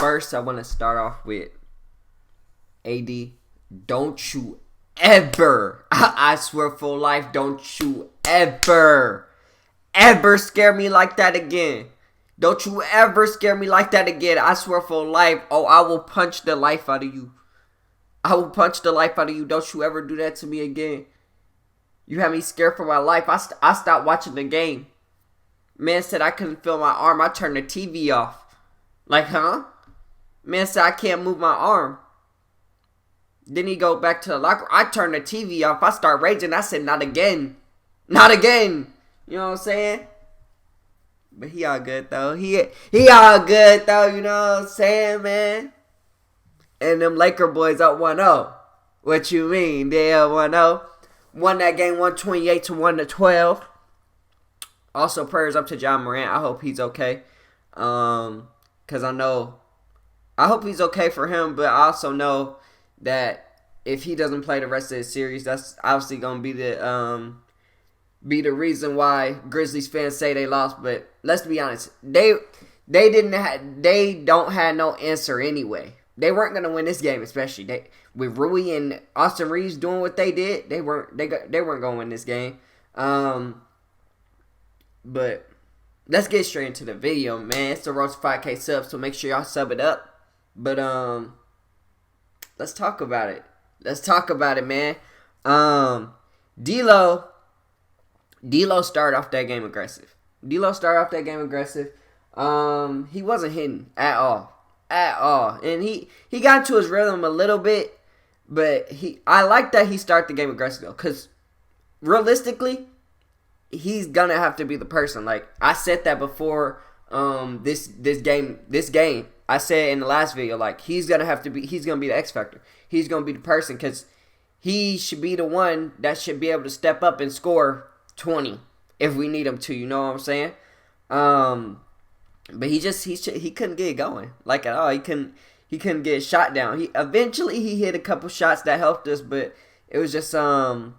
first, I want to start off with AD. Don't you ever, I swear for life, don't you ever scare me like that again. Don't you ever scare me like that again. I swear for life. Oh, I will punch the life out of you. I will punch the life out of you. Don't you ever do that to me again. You had me scared for my life. I stopped watching the game. Man said I couldn't feel my arm. I turned the TV off. Like, huh? Man said I can't move my arm. Then he go back to the locker. I turned the TV off. I start raging. I said, not again. Not again. You know what I'm saying? But he all good, though. He all good, though. You know what I'm saying, man? And them Laker boys up 1-0. What you mean? They up 1-0. Won that game 128-112. Also, prayers up to John Morant. I hope he's okay. Because I hope he's okay for him. But I also know that if he doesn't play the rest of the series, that's obviously going to be the reason why Grizzlies fans say they lost. But let's be honest, they don't have no answer anyway. They weren't gonna win this game, especially with Rui and Austin Reeves doing what they did. They weren't gonna win this game. But let's get straight into the video, man. It's the road to 5K subs, so make sure y'all sub it up. But let's talk about it. Let's talk about it, man. D'Lo started off that game aggressive. He wasn't hitting at all. And he got into his rhythm a little bit, but I like that he started the game aggressive, though, because realistically, he's gonna have to be the person. Like I said that before this game. I said in the last video, like he's gonna be the X factor. He's gonna be the person, because he should be the one that should be able to step up and score 20 if we need him to. You know what I'm saying? But he couldn't get it going, like, at all. He couldn't get his shot down. He eventually hit a couple shots that helped us, but it was just it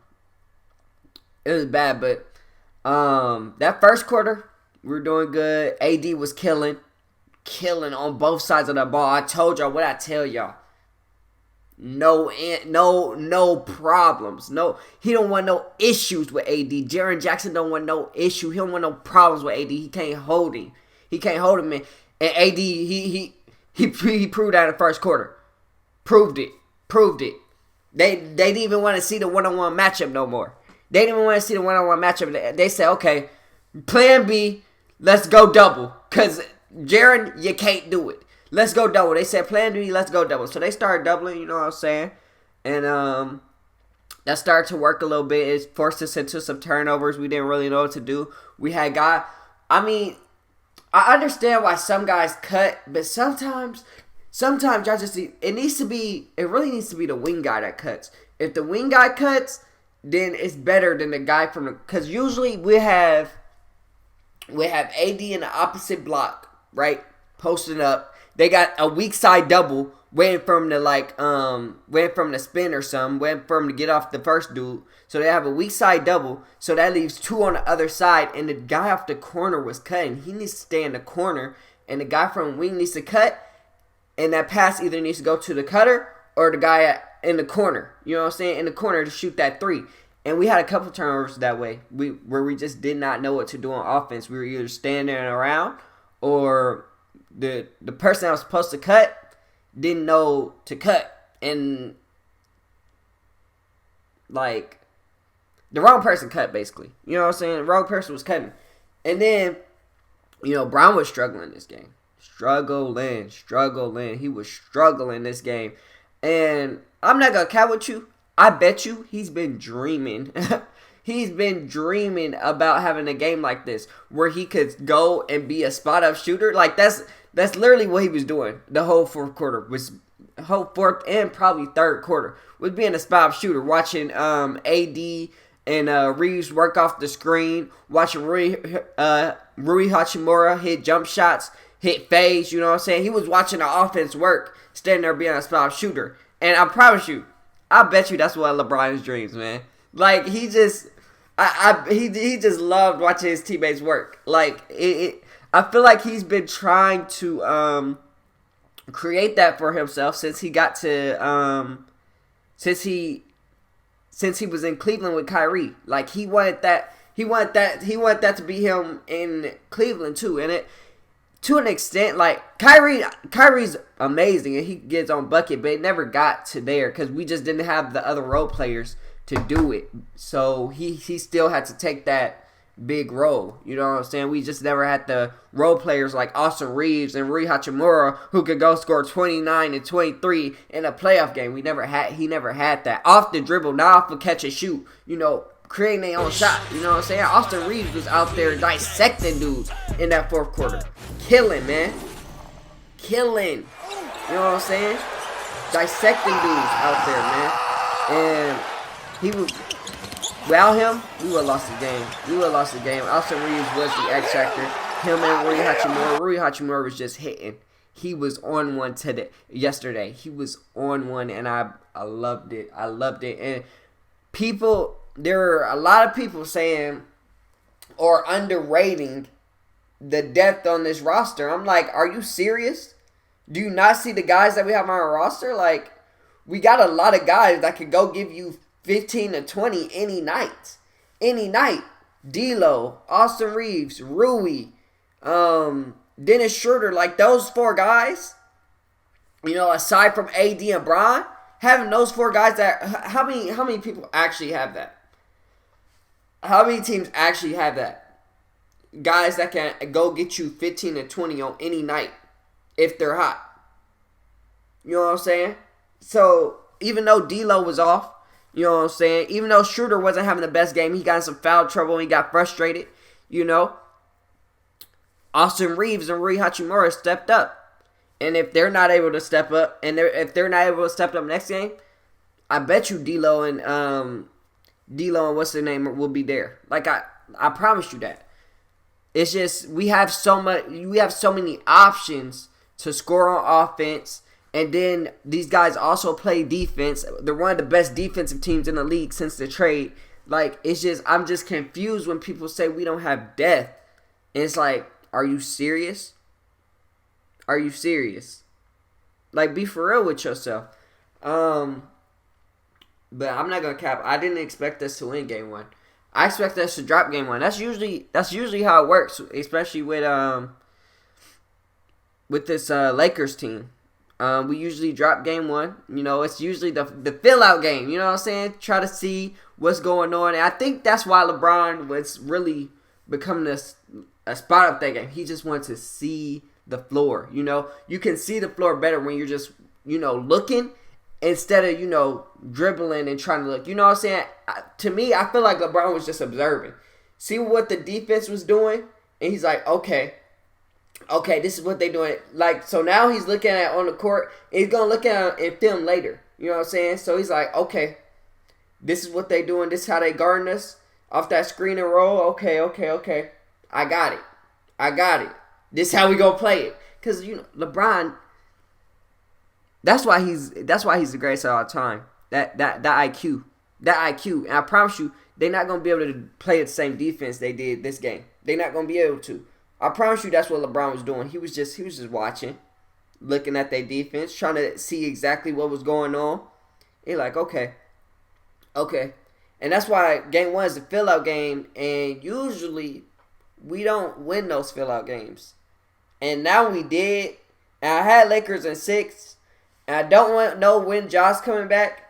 was bad. But that first quarter we were doing good. AD was killing on both sides of the ball. I told y'all what I tell y'all. No problems. No, he don't want no issues with AD. Jaren Jackson don't want no issue. He don't want no problems with AD. He can't hold him. Man. And AD, he proved that in the first quarter. Proved it. They didn't even want to see the one-on-one matchup no more. They didn't even want to see the one-on-one matchup. They said, okay, plan B, let's go double. Because Jaren, you can't do it. Let's go double. They said plan B, let's go double. So they started doubling, you know what I'm saying? And that started to work a little bit. It forced us into some turnovers. We didn't really know what to do. We had I understand why some guys cut, but sometimes y'all just it really needs to be the wing guy that cuts. If the wing guy cuts, then it's better than the guy from the, because usually we have AD in the opposite block, right? Posting up. They got a weak side double waiting for him to spin or something, waiting for him to get off the first dude. So they have a weak side double. So that leaves two on the other side. And the guy off the corner was cutting. He needs to stay in the corner. And the guy from wing needs to cut. And that pass either needs to go to the cutter or the guy in the corner. You know what I'm saying? In the corner to shoot that three. And we had a couple turnovers that way. Where we just did not know what to do on offense. We were either standing around, or the person that was supposed to cut didn't know to cut. And like, the wrong person cut, basically. You know what I'm saying? The wrong person was cutting. And then, Brown was struggling this game. Struggling. He was struggling this game. And I'm not going to cap with you. I bet you he's been dreaming. He's been dreaming about having a game like this, where he could go and be a spot-up shooter. Like, that's literally what he was doing the whole fourth quarter. Whole fourth and probably third quarter was being a spot-up shooter. Watching AD and Reeves work off the screen. Watching Rui Hachimura hit jump shots, hit fades. You know what I'm saying? He was watching the offense work, standing there being a spot-up shooter. And I promise you, I bet you that's what LeBron's dreams, man. Like, he just loved watching his teammates work. Like, I feel like he's been trying to create that for himself since he got to since he was in Cleveland with Kyrie. Like he wanted that to be him in Cleveland too. And it to an extent, like Kyrie's amazing and he gets on bucket, but it never got to there because we just didn't have the other role players to do it. So he still had to take that big role. You know what I'm saying? We just never had the role players like Austin Reeves and Rui Hachimura who could go score 29 and 23 in a playoff game. He never had that. Off the dribble, not off the catch and shoot. You know, creating their own shot. You know what I'm saying? Austin Reeves was out there dissecting dudes in that fourth quarter. Killing, man. Killing. You know what I'm saying? Dissecting dudes out there, man. And he was... Without him, we would have lost the game. Austin Reeves was the X factor. Him and Rui Hachimura. Rui Hachimura was just hitting. He was on one yesterday. He was on one, and I loved it. I loved it. And there are a lot of people saying or underrating the depth on this roster. I'm like, are you serious? Do you not see the guys that we have on our roster? Like, we got a lot of guys that could go give you 15 to 20 any night. Any night. D'Lo, Austin Reeves, Rui, Dennis Schroeder, like those four guys, you know, aside from AD and Bron, having those four guys how many people actually have that? How many teams actually have that? Guys that can go get you 15 to 20 on any night if they're hot. You know what I'm saying? So, even though D'Lo was off, you know what I'm saying? Even though Schroeder wasn't having the best game, he got in some foul trouble and he got frustrated, you know. Austin Reeves and Rui Hachimura stepped up. And if they're not able to step up, and if they're not able to step up next game, I bet you D'Lo and what's their name will be there. Like I promise you that. It's just we have so many options to score on offense. And then these guys also play defense. They're one of the best defensive teams in the league since the trade. Like, it's just, I'm just confused when people say we don't have depth. And it's like, are you serious? Are you serious? Like, be for real with yourself. But I'm not gonna cap. I didn't expect us to win game one. I expect us to drop game one. That's usually how it works, especially with this Lakers team. We usually drop game one. You know, it's usually the fill-out game. You know what I'm saying? Try to see what's going on. And I think that's why LeBron was really becoming a spot up that game. He just wanted to see the floor. You know, you can see the floor better when you're just, you know, looking instead of, you know, dribbling and trying to look. You know what I'm saying? To me, I feel like LeBron was just observing. See what the defense was doing? And he's like, okay, this is what they're doing. Like, so now he's looking at it on the court. And he's going to look at it in film later. You know what I'm saying? So he's like, okay, this is what they're doing. This is how they guarding us off that screen and roll. Okay. I got it. This is how we going to play it. Because, you know, LeBron, that's why he's the greatest of all time. That IQ. And I promise you, they're not going to be able to play the same defense they did this game. They're not going to be able to. I promise you that's what LeBron was doing. He was just watching, looking at their defense, trying to see exactly what was going on. He's like, okay. And that's why game one is a fill-out game, and usually we don't win those fill-out games. And now we did. And I had Lakers in 6, and I don't know when Josh coming back.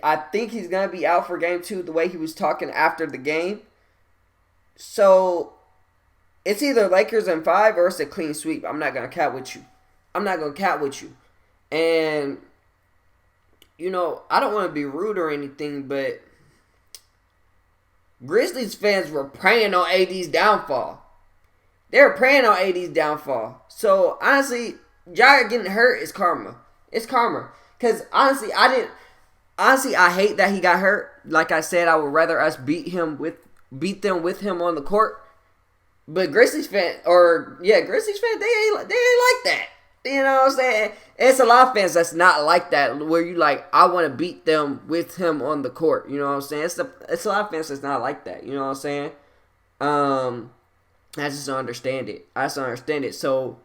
I think he's going to be out for game 2 the way he was talking after the game. So it's either Lakers in 5 or it's a clean sweep. I'm not going to cap with you. And, you know, I don't want to be rude or anything, but Grizzlies fans were praying on AD's downfall. They were praying on AD's downfall. So, honestly, Jair getting hurt is karma. It's karma. Because, honestly, I hate that he got hurt. Like I said, I would rather us beat them with him on the court. But Grizzlies fans, they ain't like that. You know what I'm saying? It's a lot of fans that's not like that, where you like, I want to beat them with him on the court. You know what I'm saying? It's a lot of fans that's not like that. You know what I'm saying? I just don't understand it. So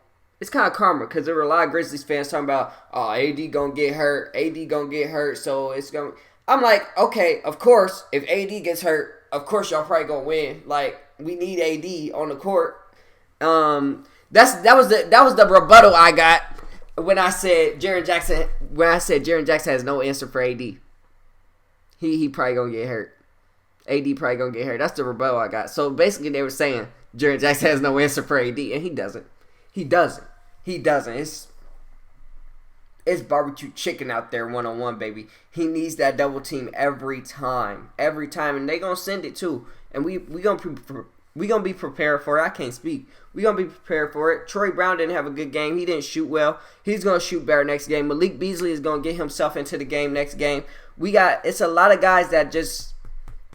it's kind of karma because there were a lot of Grizzlies fans talking about, oh, AD gonna get hurt, AD gonna get hurt, so it's gonna. I'm like, okay, of course, if AD gets hurt, of course y'all probably gonna win. Like, we need AD on the court. That was the rebuttal I got when I said Jaren Jackson. When I said Jaren Jackson has no answer for AD, he probably gonna get hurt. AD probably gonna get hurt. That's the rebuttal I got. So basically, they were saying Jaren Jackson has no answer for AD, and he doesn't. He doesn't. It's barbecue chicken out there 1-on-1, baby. He needs that double team every time, and they gonna send it too. And we gonna be prepared for it. I can't speak. We gonna be prepared for it. Troy Brown didn't have a good game. He didn't shoot well. He's gonna shoot better next game. Malik Beasley is gonna get himself into the game next game. It's a lot of guys that just,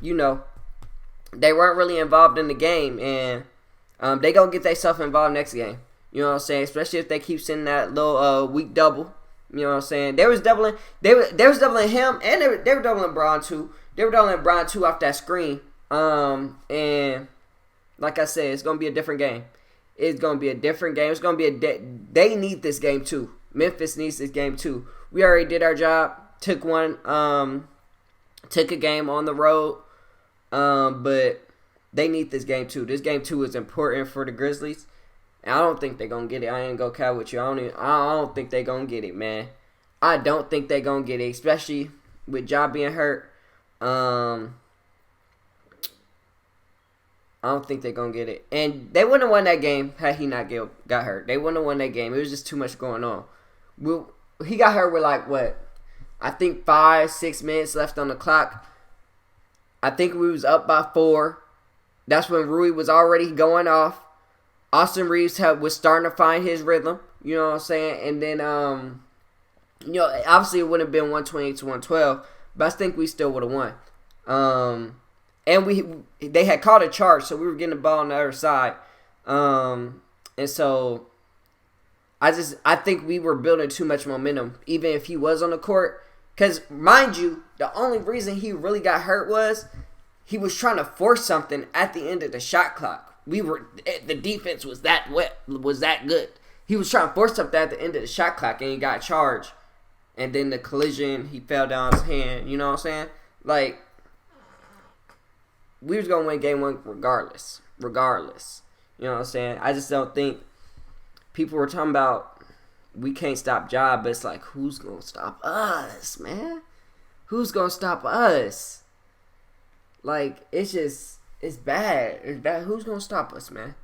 they weren't really involved in the game, and they gonna get themselves involved next game. You know what I'm saying? Especially if they keep sending that little weak double. You know what I'm saying? They was doubling him, and they were doubling Braun too. They were doubling Braun too off that screen. And like I said, it's gonna be a different game. It's gonna be a different game. It's gonna be they need this game too. Memphis needs this game too. We already did our job. Took a game on the road. But they need this game too. This game too is important for the Grizzlies. And I don't think they're going to get it. I ain't going to cow with you. I don't think they're going to get it, man. I don't think they're going to get it, especially with Ja being hurt. I don't think they're going to get it. And they wouldn't have won that game had he not got hurt. They wouldn't have won that game. It was just too much going on. He got hurt with I think 5-6 minutes left on the clock. I think we was up by 4. That's when Rui was already going off. Austin Reeves was starting to find his rhythm, you know what I'm saying? And then, obviously it wouldn't have been 128 to 112, but I think we still would have won. And they had called a charge, so we were getting the ball on the other side. And so I think we were building too much momentum, even if he was on the court. Because, mind you, the only reason he really got hurt was he was trying to force something at the end of the shot clock. The defense was that good. He was trying to force something at the end of the shot clock, and he got charged. And then the collision, he fell down his hand. You know what I'm saying? We was gonna win game 1 regardless. You know what I'm saying? I just don't think people were talking about we can't stop Ja, but it's like, who's gonna stop us, man? Who's gonna stop us? It's bad. It's bad. Who's gonna stop us, man?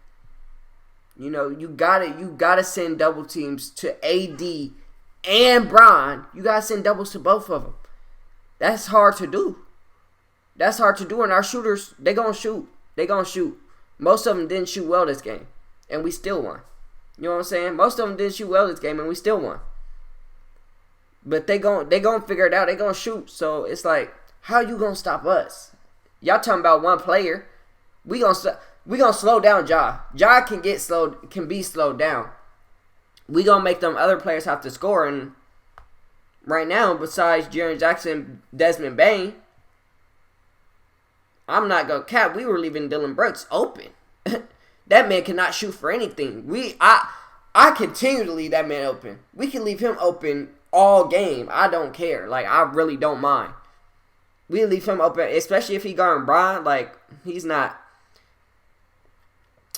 You gotta send double teams to AD and Bron. You gotta send doubles to both of them. That's hard to do. And our shooters, they gonna shoot. Most of them didn't shoot well this game, and we still won. You know what I'm saying? Most of them didn't shoot well this game, and we still won. But they gonna figure it out. They gonna shoot. So it's like, how you gonna stop us? Y'all talking about one player. We gonna slow down Ja. Ja can be slowed down. We gonna make them other players have to score. And right now, besides Jaren Jackson, Desmond Bane, I'm not gonna cap. We were leaving Dylan Brooks open. That man cannot shoot for anything. I continue to leave that man open. We can leave him open all game. I don't care. I really don't mind. We leave him open, especially if he guarding Bron. He's not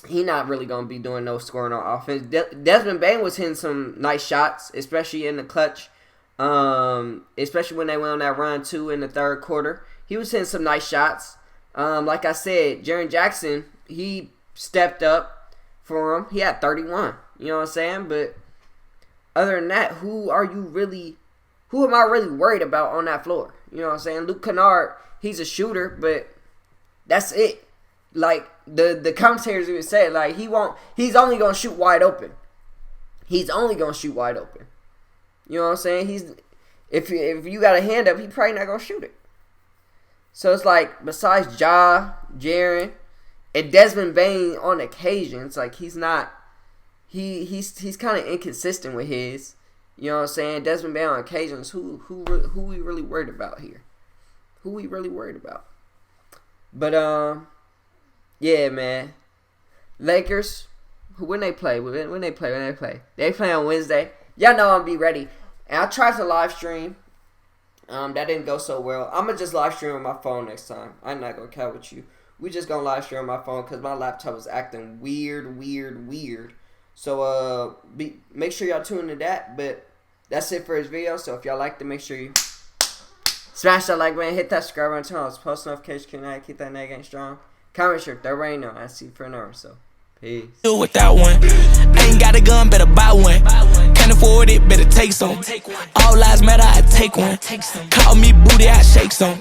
really going to be doing no scoring on offense. Desmond Bane was hitting some nice shots, especially in the clutch. Especially when they went on that run, too, in the third quarter. He was hitting some nice shots. Like I said, Jaren Jackson, he stepped up for him. He had 31. You know what I'm saying? But other than that, who am I really worried about on that floor? You know what I'm saying? Luke Kennard, he's a shooter, but that's it. The commentators even said, he's only going to shoot wide open. You know what I'm saying? If you got a hand up, he probably not going to shoot it. So it's besides Ja, Jaren, and Desmond Bane on occasion, it's he's not, he's kind of inconsistent with his. You know what I'm saying? Desmond Bane on occasions. Who we really worried about here? Who we really worried about? But yeah, man. Lakers When they play. They play on Wednesday. Y'all know I'm gonna be ready. And I tried to live stream. That didn't go so well. I'm gonna just live stream on my phone next time. I'm not gonna count with you. We just gonna live stream on my phone because my laptop was acting weird. So make sure y'all tune into that. But that's it for this video. So if y'all liked it, make sure you smash that like button, hit that subscribe button, turn on those post notifications, keep that nigga game strong. Comment your third rating on. I see you for an hour. So peace. Do with that one. Ain't got a gun, better buy one. Can't afford it, better take some. All lives matter, I take one. Call me booty, I shake some.